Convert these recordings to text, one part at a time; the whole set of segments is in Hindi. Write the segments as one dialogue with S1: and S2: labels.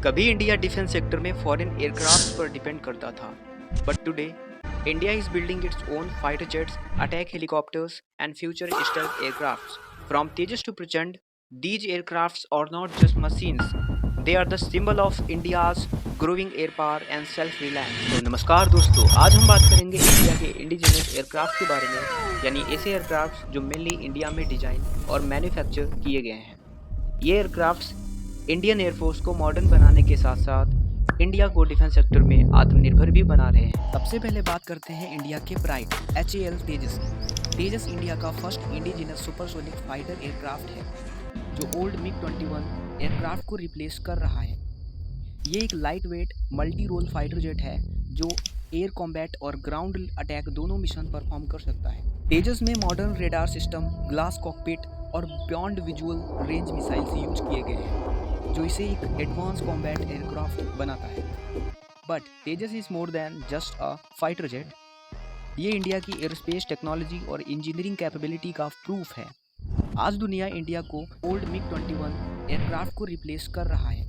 S1: कभी इंडिया डिफेंस सेक्टर में फॉरेन एयरक्राफ्ट पर डिपेंड करता था, but today India is building its own fighter jets, attack helicopters and future stealth aircrafts. From Tejas to Prachand, these aircrafts are not just machines. They are the symbol of India's growing air power and self-reliance. तो नमस्कार दोस्तों, आज हम बात करेंगे इंडिया के इंडिजिनस एयरक्राफ्ट के बारे में, यानी ऐसे एयरक्राफ्ट जो मेनली इंडिया में डिजाइन और मैन्युफैक्चर किए गए हैं. ये एयरक्राफ्ट्स इंडियन एयरफोर्स को मॉडर्न बनाने के साथ साथ इंडिया को डिफेंस सेक्टर में आत्मनिर्भर भी बना रहे हैं. सबसे पहले बात करते हैं इंडिया के प्राइड HAL तेजस की. तेजस इंडिया का first indigenous supersonic fighter aircraft है जो ओल्ड MiG-21 एयरक्राफ्ट को रिप्लेस कर रहा है. ये एक lightweight multi role fighter jet है जो एयर कॉम्बैट और ग्राउंड अटैक दोनों मिशन परफॉर्म कर सकता है. तेजस में modern radar system, glass cockpit और beyond visual range missiles use किए गए हैं जो इसे एक एडवांस कॉम्बैट एयरक्राफ्ट बनाता है. But Tejas is more than just a fighter jet. ये इंडिया की एयरस्पेस टेक्नोलॉजी और इंजीनियरिंग कैपेबिलिटी का प्रूफ है. आज दुनिया इंडिया को ओल्ड MiG-21 एयरक्राफ्ट को रिप्लेस कर रहा है.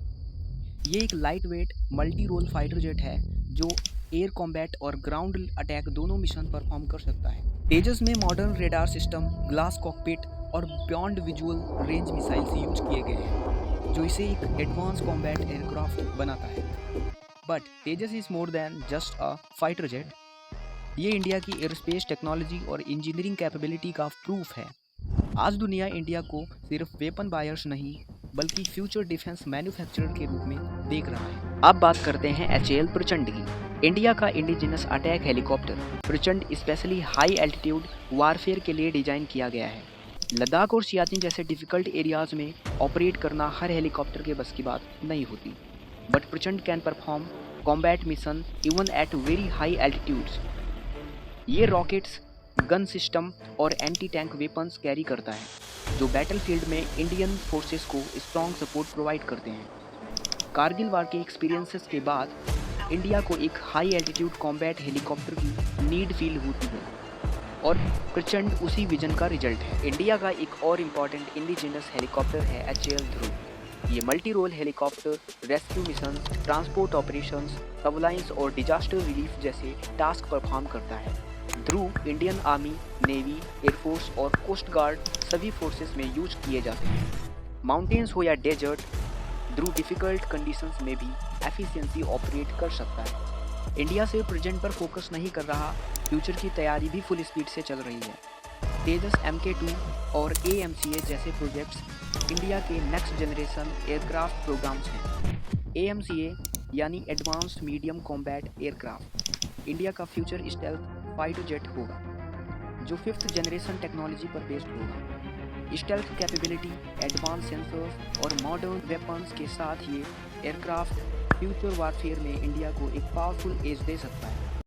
S1: ये एक lightweight multi role fighter jet है जो एयर कॉम्बैट और ग्राउंड अटैक दोनों मिशन परफॉर्म कर सकता है. तेजस में modern radar system, glass cockpit और beyond visual range missiles use किए गए हैं जो इसे एक एडवांस कॉम्बैट एयरक्राफ्ट बनाता है. But Tejas is more than just a fighter jet. ये इंडिया की एयरस्पेस टेक्नोलॉजी और इंजीनियरिंग कैपेबिलिटी का प्रूफ है. आज दुनिया इंडिया को सिर्फ वेपन बायर्स नहीं बल्कि फ्यूचर डिफेंस मैन्युफैक्चरर के रूप में देख रहा है. अब बात करते हैं HAL प्रचंड की. इंडिया का इंडिजिनस अटैक हेलीकॉप्टर प्रचंड स्पेशली हाई एल्टीट्यूड वारफेयर के लिए डिजाइन किया गया है. लद्दाख और सियाचिन जैसे डिफिकल्ट एरियाज में ऑपरेट करना हर हेलीकॉप्टर के बस की बात नहीं होती. बट प्रचंड can perform combat mission even at very high altitudes. ये रॉकेट्स, गन सिस्टम और एंटी टैंक वेपन्स कैरी करता है जो बैटलफील्ड में इंडियन फोर्सेस को स्ट्रॉन्ग सपोर्ट प्रोवाइड करते हैं. कारगिल वार के एक्सपीरियंसेस के बाद इंडिया को एक हाई एल्टीट्यूड कॉम्बैट हेलीकॉप्टर की नीड फील होती है और प्रचंड उसी विजन का रिजल्ट है. इंडिया का एक और इम्पॉर्टेंट इंडिजिनस हेलीकॉप्टर है HAL ध्रुव. ये multi role helicopter rescue mission, transport operations, surveillance और डिजास्टर रिलीफ जैसे टास्क परफॉर्म करता है. Dhruv Indian Army, Navy, Air Force और कोस्ट गार्ड सभी फोर्सेस में यूज किए जाते हैं. माउंटेन्स हो या डेजर्ट, ध्रुव डिफिकल्ट कंडीशंस में भी एफिशिएंसी ऑपरेट कर सकता है. इंडिया सिर्फ प्रेजेंट पर फोकस नहीं कर रहा, फ्यूचर की तैयारी भी फुल स्पीड से चल रही है. तेजस MK2 और AMCA जैसे प्रोजेक्ट्स इंडिया के नेक्स्ट जनरेशन एयरक्राफ्ट प्रोग्राम्स हैं. AMCA यानी advanced medium combat aircraft India का फ्यूचर स्टेल्थ फाइटर जेट होगा जो 5th जनरेशन टेक्नोलॉजी पर बेस्ड होगा. स्टेल्थ कैपेबिलिटी, एडवांस सेंसर्स और मॉडर्न वेपन्स के साथ ये एयरक्राफ्ट फ्यूचर वारफेयर में इंडिया को एक पावरफुल एज दे सकता है.